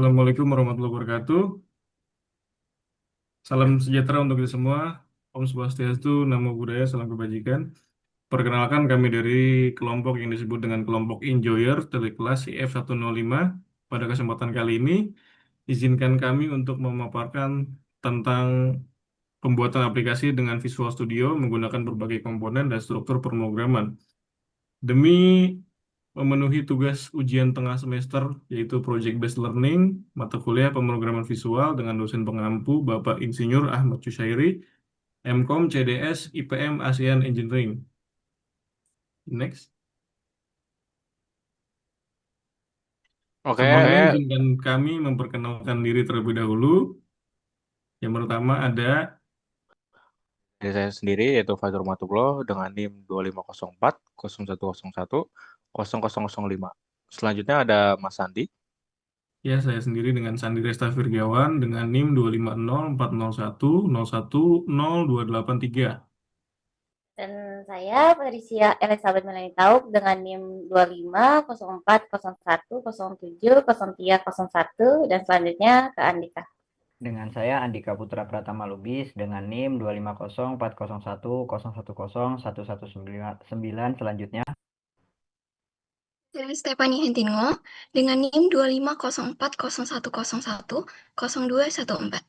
Assalamualaikum warahmatullahi wabarakatuh. Salam sejahtera untuk kita semua. Om Swastiastu, Namo Buddhaya, salam kebajikan. Perkenalkan kami dari kelompok yang disebut dengan kelompok Enjoyer dari kelas IF105. Pada kesempatan kali ini, izinkan kami untuk memaparkan tentang pembuatan aplikasi dengan Visual Studio menggunakan berbagai komponen dan struktur pemrograman. Demi memenuhi tugas ujian tengah semester, yaitu Project Based Learning, mata kuliah pemrograman visual dengan dosen pengampu Bapak Insinyur Ahmad Syusairi, MKOM CDS IPM ASEAN Engineering. Next. Oke, Sebelumnya izinkan kami memperkenalkan diri terlebih dahulu. Yang pertama ada, dari saya sendiri yaitu Fajar Matullah dengan NIM 2504 0101 0005. Selanjutnya ada Mas Sandi ya saya sendiri dengan Sandi Resta Firgawan dengan NIM 2504001010283. Dan saya Patricia Elizabeth Melanie Tauk dengan NIM 250401070301 dan selanjutnya ke Andika. Dengan saya Andika Putra Pratama Lubis dengan NIM 2504001011199 selanjutnya. Saya Stephanie Hentingo dengan NIM 2504001010214.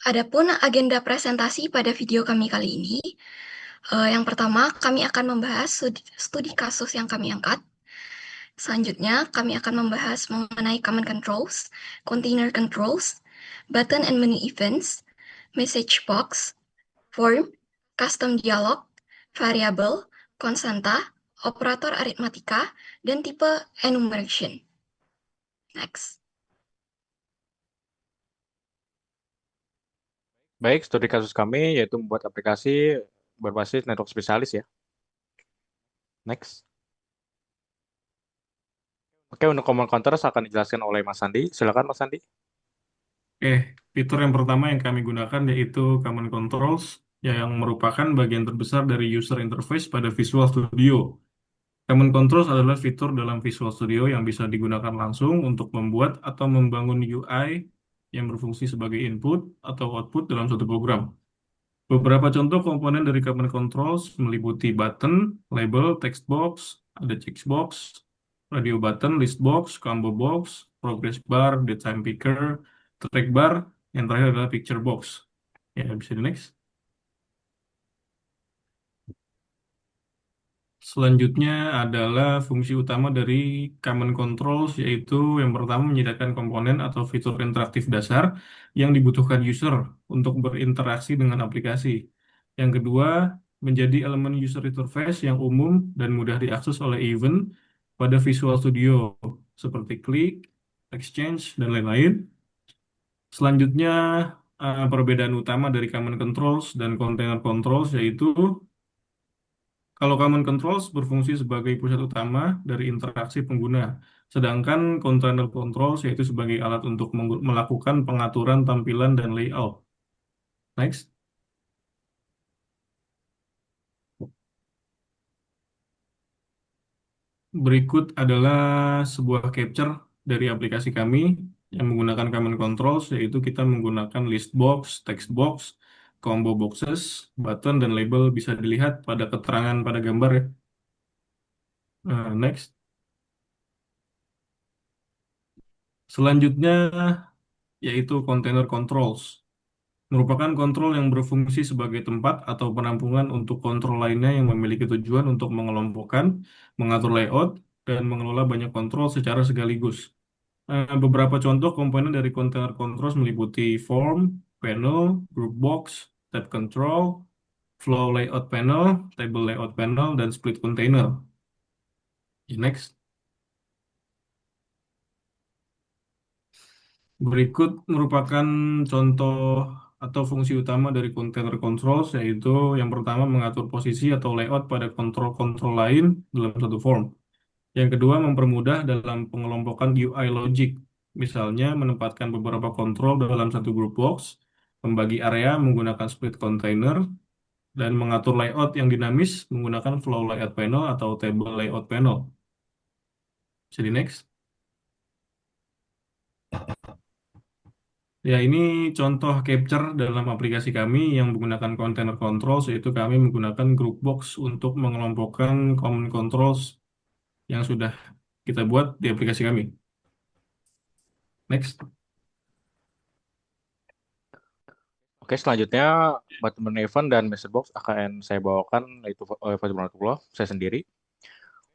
Adapun agenda presentasi pada video kami kali ini, yang pertama kami akan membahas studi kasus yang kami angkat. Selanjutnya kami akan membahas mengenai command controls, container controls, button and menu events, message box, form, custom dialog, variable, konstanta, operator aritmatika, dan tipe enumeration. Next. Baik, studi kasus kami yaitu membuat aplikasi berbasis network spesialis ya. Next. Oke, untuk command counters akan dijelaskan oleh Mas Sandi. Silakan Mas Sandi. Oke, fitur yang pertama yang kami gunakan yaitu Command Controls yang merupakan bagian terbesar dari user interface pada Visual Studio. Command Controls adalah fitur dalam Visual Studio yang bisa digunakan langsung untuk membuat atau membangun UI yang berfungsi sebagai input atau output dalam suatu program. Beberapa contoh komponen dari Command Controls meliputi button, label, text box, ada checkbox, radio button, list box, combo box, progress bar, datetime picker, track bar, yang terakhir adalah picture box. Ya, bisa di next. Selanjutnya adalah fungsi utama dari Command Controls, yaitu yang pertama menyediakan komponen atau fitur interaktif dasar yang dibutuhkan user untuk berinteraksi dengan aplikasi. Yang kedua, menjadi elemen user interface yang umum dan mudah diakses oleh event pada Visual Studio, seperti klik, exchange, dan lain-lain. Selanjutnya, perbedaan utama dari Command Controls dan Container Controls, yaitu kalau Command Controls berfungsi sebagai pusat utama dari interaksi pengguna, sedangkan Container Controls yaitu sebagai alat untuk melakukan pengaturan tampilan dan layout. Next. Berikut adalah sebuah capture dari aplikasi kami yang menggunakan Command Controls, yaitu kita menggunakan list box, text box, combo boxes, button, dan label bisa dilihat pada keterangan pada gambar ya. Next. Selanjutnya yaitu Container Controls. Merupakan kontrol yang berfungsi sebagai tempat atau penampungan untuk kontrol lainnya yang memiliki tujuan untuk mengelompokkan, mengatur layout, dan mengelola banyak kontrol secara sekaligus. Beberapa contoh komponen dari container controls meliputi form, panel, group box, tab control, flow layout panel, table layout panel, dan split container. Next. Berikut merupakan contoh atau fungsi utama dari container controls, yaitu yang pertama mengatur posisi atau layout pada kontrol-kontrol lain dalam satu form. Yang kedua mempermudah dalam pengelompokan UI logic, misalnya menempatkan beberapa kontrol dalam satu group box membagi area menggunakan split container, dan mengatur layout yang dinamis menggunakan flow layout panel atau table layout panel. Jadi next. Ya, ini contoh capture dalam aplikasi kami yang menggunakan container controls, yaitu kami menggunakan group box untuk mengelompokkan common controls yang sudah kita buat di aplikasi kami. Next. Oke, selanjutnya button event dan message box akan saya bawakan yaitu oleh Fajar Manatullah, saya sendiri.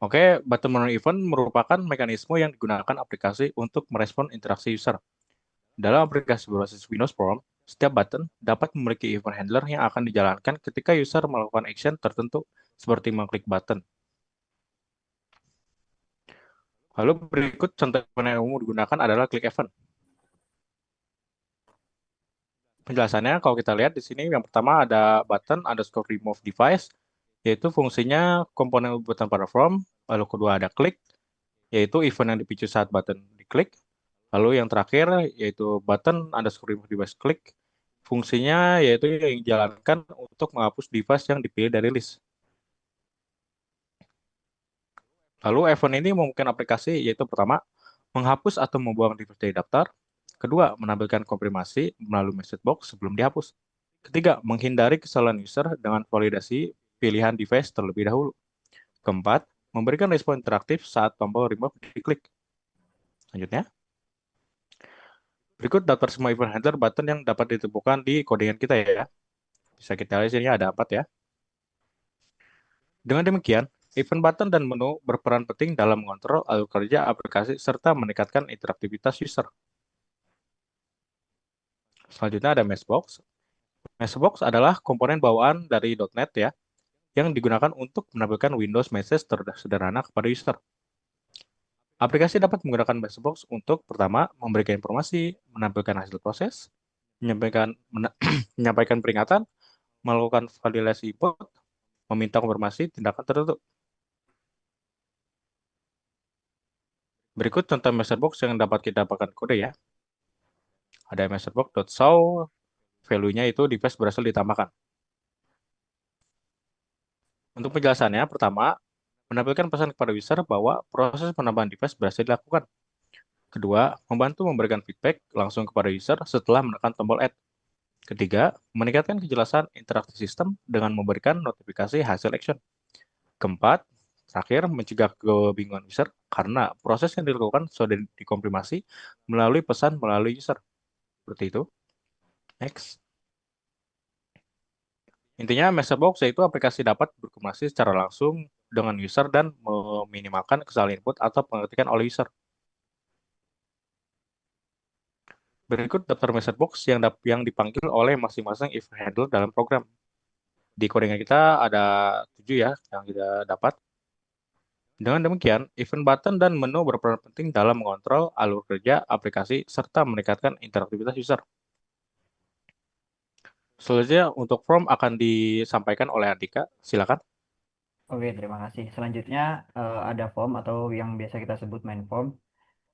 Oke, button event merupakan mekanisme yang digunakan aplikasi untuk merespon interaksi user. Dalam aplikasi berbasis Windows Form, setiap button dapat memiliki event handler yang akan dijalankan ketika user melakukan action tertentu, seperti mengklik button. Lalu berikut contoh event yang umum digunakan adalah click event. Penjelasannya, kalau kita lihat di sini, yang pertama ada button underscore remove device, yaitu fungsinya komponen button pada form. Lalu kedua ada click, yaitu event yang dipicu saat button diklik. Lalu yang terakhir yaitu button underscore remove device click, fungsinya yaitu yang dijalankan untuk menghapus device yang dipilih dari list. Lalu event ini memungkinkan aplikasi yaitu pertama, menghapus atau membuang device dari daftar. Kedua, menampilkan konfirmasi melalui message box sebelum dihapus. Ketiga, menghindari kesalahan user dengan validasi pilihan device terlebih dahulu. Keempat, memberikan respon interaktif saat tombol remove diklik. Selanjutnya, berikut daftar semua event handler button yang dapat ditemukan di codingan kita ya. Bisa kita lihat di sini ada 4 ya. Dengan demikian, event button dan menu berperan penting dalam mengontrol alur kerja aplikasi serta meningkatkan interaktivitas user. Selanjutnya ada Meshbox. Meshbox adalah komponen bawaan dari .NET ya, yang digunakan untuk menampilkan Windows Message sederhana kepada user. Aplikasi dapat menggunakan Meshbox untuk pertama, memberikan informasi, menampilkan hasil proses, menyampaikan peringatan, melakukan validasi input, meminta konfirmasi tindakan tertentu. Berikut contoh messagebox yang dapat kita dapatkan kode ya. Ada messagebox.show, value-nya itu device berhasil ditambahkan. Untuk penjelasannya, pertama, menampilkan pesan kepada user bahwa proses penambahan device berhasil dilakukan. Kedua, membantu memberikan feedback langsung kepada user setelah menekan tombol add. Ketiga, meningkatkan kejelasan interaksi sistem dengan memberikan notifikasi hasil action. Keempat, terakhir, mencegah kebingungan user karena proses yang dilakukan sudah dikonfirmasi melalui pesan melalui user. Seperti itu. Next. Intinya, Messagebox yaitu aplikasi dapat berkomunikasi secara langsung dengan user dan meminimalkan kesalahan input atau pengetikan oleh user. Berikut daftar Messagebox yang dipanggil oleh masing-masing event handler dalam program. Di codingan kita ada 7 ya yang kita dapat. Dengan demikian, event button dan menu berperan penting dalam mengontrol alur kerja aplikasi serta meningkatkan interaktivitas user. Selanjutnya, untuk form akan disampaikan oleh Andika. Silakan. Oke, terima kasih. Selanjutnya ada form atau yang biasa kita sebut main form.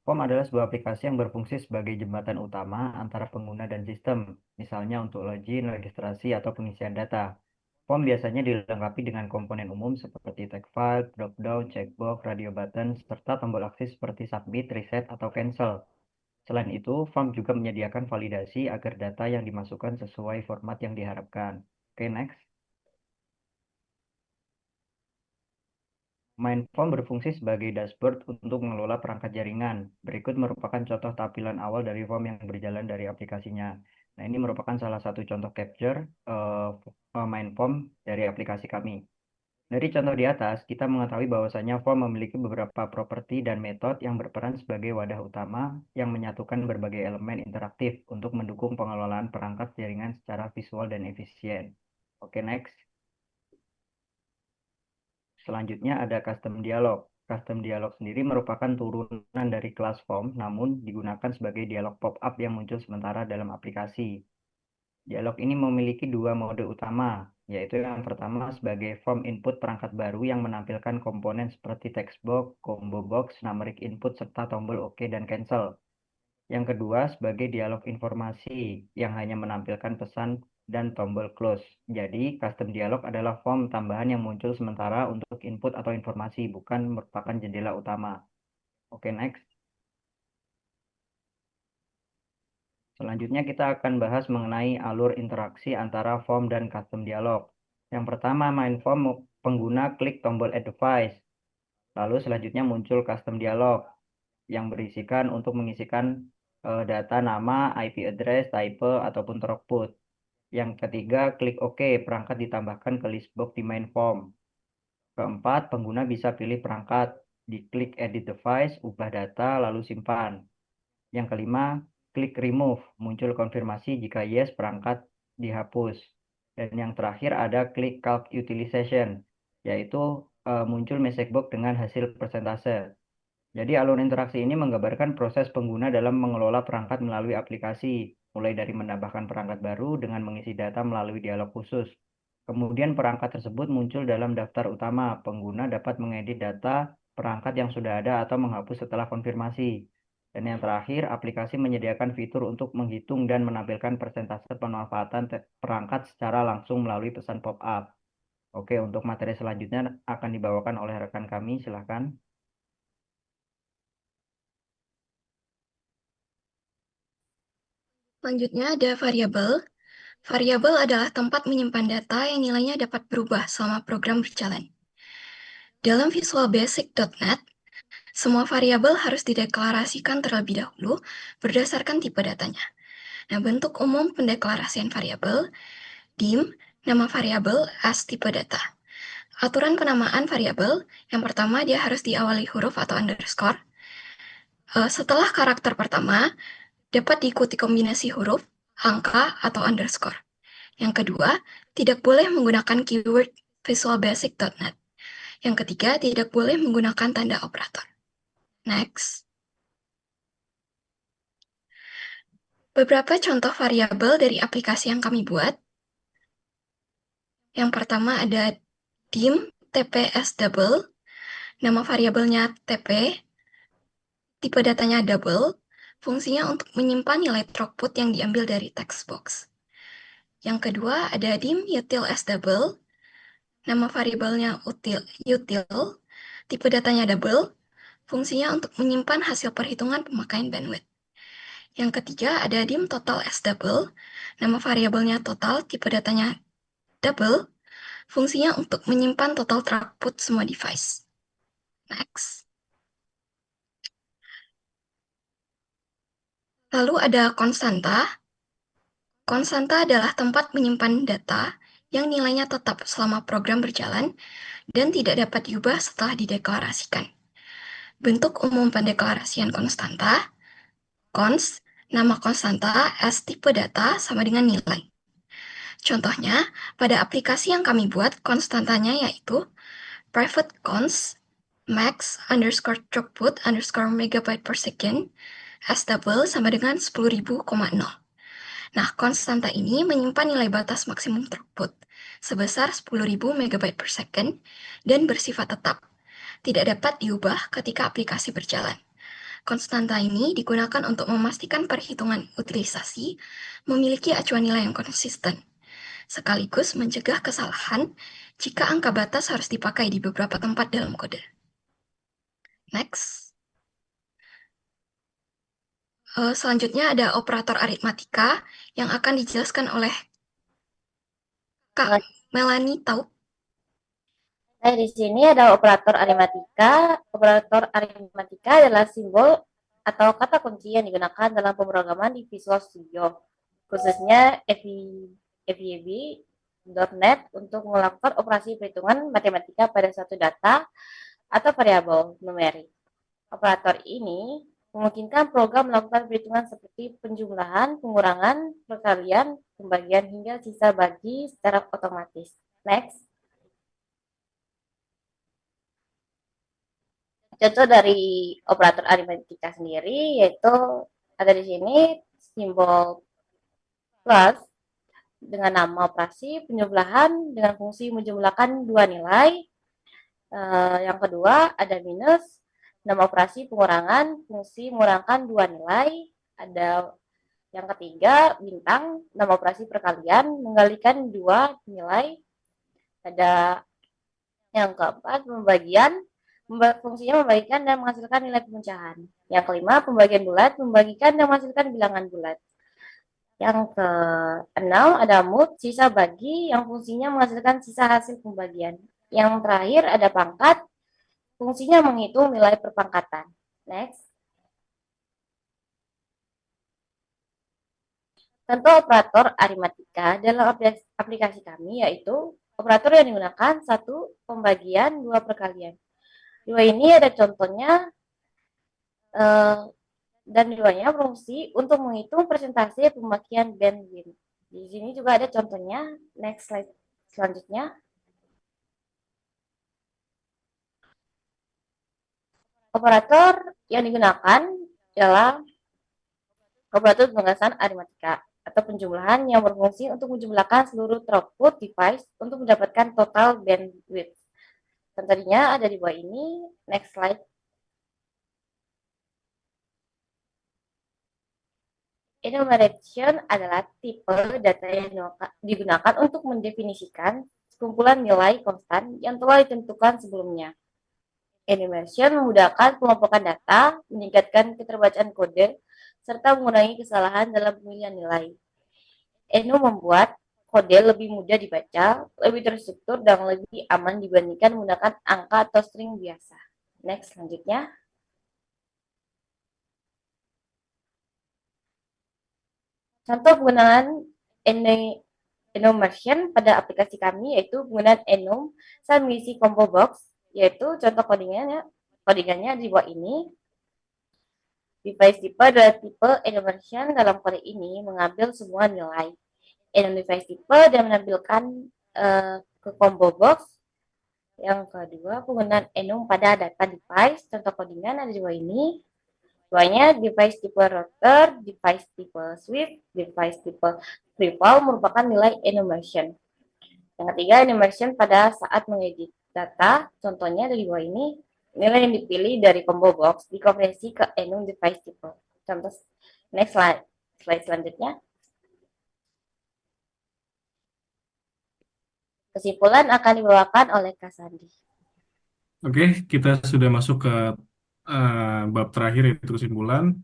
Form adalah sebuah aplikasi yang berfungsi sebagai jembatan utama antara pengguna dan sistem, misalnya untuk login, registrasi, atau pengisian data. Form biasanya dilengkapi dengan komponen umum seperti tag file, dropdown, checkbox, radio button, serta tombol aksi seperti submit, reset, atau cancel. Selain itu, form juga menyediakan validasi agar data yang dimasukkan sesuai format yang diharapkan. Oke, next. Mindform berfungsi sebagai dashboard untuk mengelola perangkat jaringan. Berikut merupakan contoh tampilan awal dari form yang berjalan dari aplikasinya. Nah, ini merupakan salah satu contoh capture Mindform dari aplikasi kami. Dari contoh di atas, kita mengetahui bahwasanya form memiliki beberapa properti dan metode yang berperan sebagai wadah utama yang menyatukan berbagai elemen interaktif untuk mendukung pengelolaan perangkat jaringan secara visual dan efisien. Oke, next. Selanjutnya ada custom dialog. Custom dialog sendiri merupakan turunan dari kelas form, namun digunakan sebagai dialog pop-up yang muncul sementara dalam aplikasi. Dialog ini memiliki dua mode utama, yaitu yang pertama sebagai form input perangkat baru yang menampilkan komponen seperti text box, combo box, numeric input, serta tombol OK dan cancel. Yang kedua sebagai dialog informasi yang hanya menampilkan pesan dan tombol close. Jadi custom dialog adalah form tambahan yang muncul sementara untuk input atau informasi, bukan merupakan jendela utama. Oke, next. Selanjutnya kita akan bahas mengenai alur interaksi antara form dan custom dialog. Yang pertama, main form pengguna klik tombol add device. Lalu selanjutnya muncul custom dialog yang berisikan untuk mengisikan data nama, IP address, type, ataupun throughput. Yang ketiga, klik OK, perangkat ditambahkan ke list box di main form. Keempat, pengguna bisa pilih perangkat, diklik edit device, ubah data, lalu simpan. Yang kelima, klik remove, muncul konfirmasi jika yes, perangkat dihapus. Dan yang terakhir ada klik calc utilization, yaitu muncul message box dengan hasil persentase. Jadi alur interaksi ini menggambarkan proses pengguna dalam mengelola perangkat melalui aplikasi, mulai dari menambahkan perangkat baru dengan mengisi data melalui dialog khusus. Kemudian perangkat tersebut muncul dalam daftar utama. Pengguna dapat mengedit data perangkat yang sudah ada atau menghapus setelah konfirmasi. Dan yang terakhir, aplikasi menyediakan fitur untuk menghitung dan menampilkan persentase pemanfaatan perangkat secara langsung melalui pesan pop-up. Oke, untuk materi selanjutnya akan dibawakan oleh rekan kami, silakan. Selanjutnya ada variabel. Variabel adalah tempat menyimpan data yang nilainya dapat berubah selama program berjalan. Dalam Visual Basic.NET, semua variabel harus dideklarasikan terlebih dahulu berdasarkan tipe datanya. Nah, bentuk umum pendeklarasian variabel, dim, nama variabel as tipe data. Aturan penamaan variabel, yang pertama dia harus diawali huruf atau underscore. Setelah karakter pertama, dapat diikuti kombinasi huruf, angka, atau underscore. Yang kedua, tidak boleh menggunakan keyword visualbasic.net. Yang ketiga, tidak boleh menggunakan tanda operator. Next. Beberapa contoh variabel dari aplikasi yang kami buat. Yang pertama ada dim tps double, nama variabelnya tp, tipe datanya double, fungsinya untuk menyimpan nilai throughput yang diambil dari text box. Yang kedua ada dim util as double, nama variabelnya util, tipe datanya double, fungsinya untuk menyimpan hasil perhitungan pemakaian bandwidth. Yang ketiga ada dim total as double, nama variabelnya total, tipe datanya double, fungsinya untuk menyimpan total throughput semua device. Next. Lalu ada konstanta. Konstanta adalah tempat menyimpan data yang nilainya tetap selama program berjalan dan tidak dapat diubah setelah dideklarasikan. Bentuk umum pendeklarasian konstanta, const, nama konstanta as tipe data sama dengan nilai. Contohnya, pada aplikasi yang kami buat, konstantanya yaitu private const max underscore throughput underscore megabyte per second as double sama dengan 10.000,0. Nah, konstanta ini menyimpan nilai batas maksimum throughput sebesar 10.000 megabyte per second dan bersifat tetap, tidak dapat diubah ketika aplikasi berjalan. Konstanta ini digunakan untuk memastikan perhitungan utilisasi memiliki acuan nilai yang konsisten, sekaligus mencegah kesalahan jika angka batas harus dipakai di beberapa tempat dalam kode. Next. Selanjutnya ada operator aritmatika yang akan dijelaskan oleh Kak Melanie Taub. Nah, di sini ada operator aritmatika. Operator aritmatika adalah simbol atau kata kunci yang digunakan dalam pemrograman di Visual Studio, khususnya FVB.NET untuk melakukan operasi perhitungan matematika pada suatu data atau variabel numerik. Operator ini memungkinkan program melakukan perhitungan seperti penjumlahan, pengurangan, perkalian, pembagian, hingga sisa bagi secara otomatis. Next. Contoh dari operator aritmatika sendiri yaitu ada di sini simbol plus dengan nama operasi penjumlahan dengan fungsi menjumlahkan dua nilai. Yang kedua ada minus, nama operasi pengurangan, fungsi mengurangkan dua nilai. Ada yang ketiga, bintang, nama operasi perkalian, menggalikan dua nilai. Ada yang keempat, pembagian, fungsinya membagikan dan menghasilkan nilai pemecahan. Yang kelima, pembagian bulat, membagikan dan menghasilkan bilangan bulat. Yang keenam, ada mut, sisa bagi, yang fungsinya menghasilkan sisa hasil pembagian. Yang terakhir, ada pangkat, fungsinya menghitung nilai perpangkatan. Next. Contoh operator aritmatika dalam aplikasi kami yaitu operator yang digunakan satu pembagian, dua perkalian. Dua ini ada contohnya dan duanya fungsi untuk menghitung persentase pemakaian bandwidth. Di sini juga ada contohnya. Next slide selanjutnya. Operator yang digunakan dalam operator pembagian aritmatika atau penjumlahan yang berfungsi untuk menjumlahkan seluruh throughput device untuk mendapatkan total bandwidth. Contohnya ada di bawah ini. Next slide. Enumeration adalah tipe data yang digunakan untuk mendefinisikan sekumpulan nilai konstan yang telah ditentukan sebelumnya. Enumeration memudahkan pengelompokan data, meningkatkan keterbacaan kode, serta mengurangi kesalahan dalam pemilihan nilai. Enu membuat kode lebih mudah dibaca, lebih terstruktur, dan lebih aman dibandingkan menggunakan angka atau string biasa. Next, selanjutnya. Contoh penggunaan enumeration pada aplikasi kami yaitu penggunaan enum saat mengisi combo box, yaitu contoh codingannya di bawah ini. Device type adalah tipe enumeration dalam kode ini mengambil semua nilai. Enum device type dan menampilkan ke combo box. Yang kedua, penggunaan enum pada data device, contoh codingan ada di bawah ini. Duanya device tipe router, device tipe switch, device tipe freefall merupakan nilai enumeration. Yang ketiga, enumeration pada saat mengedit data, contohnya ada di bawah ini. Nilai yang dipilih dari combo box dikonversi ke enum device type. Contoh, next slide selanjutnya. Kesimpulan akan dibawakan oleh Kak Sandi. Oke, kita sudah masuk ke bab terakhir yaitu kesimpulan.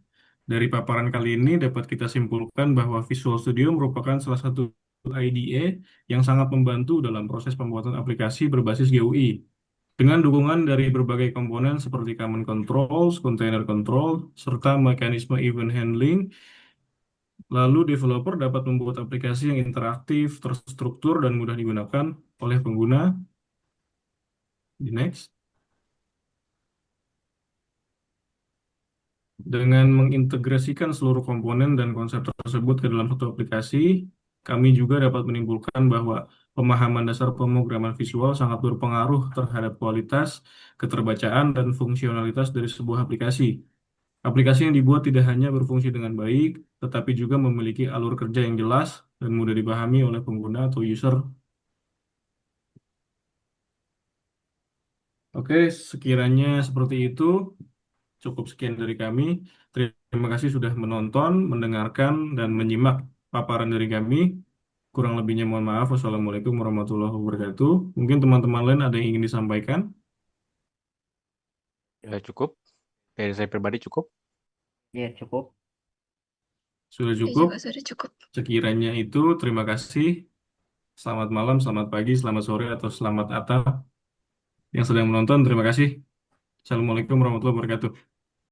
Dari paparan kali ini dapat kita simpulkan bahwa Visual Studio merupakan salah satu IDE yang sangat membantu dalam proses pembuatan aplikasi berbasis GUI. Dengan dukungan dari berbagai komponen seperti command controls, container control, serta mekanisme event handling, lalu developer dapat membuat aplikasi yang interaktif, terstruktur, dan mudah digunakan oleh pengguna. Di next. Dengan mengintegrasikan seluruh komponen dan konsep tersebut ke dalam satu aplikasi, kami juga dapat menimbulkan bahwa pemahaman dasar pemrograman visual sangat berpengaruh terhadap kualitas, keterbacaan, dan fungsionalitas dari sebuah aplikasi. Aplikasi yang dibuat tidak hanya berfungsi dengan baik, tetapi juga memiliki alur kerja yang jelas dan mudah dipahami oleh pengguna atau user. Oke, sekiranya seperti itu. Cukup sekian dari kami. Terima kasih sudah menonton, mendengarkan, dan menyimak paparan dari kami. Kurang lebihnya mohon maaf. Wassalamualaikum warahmatullahi wabarakatuh. Mungkin teman-teman lain ada yang ingin disampaikan? Ya, cukup. Dari saya pribadi cukup. Ya, cukup. Sudah Saya cukup? juga sudah cukup. Sekiranya itu, terima kasih. Selamat malam, selamat pagi, selamat sore, atau selamat atap. Yang sedang menonton, terima kasih. Assalamualaikum warahmatullahi wabarakatuh.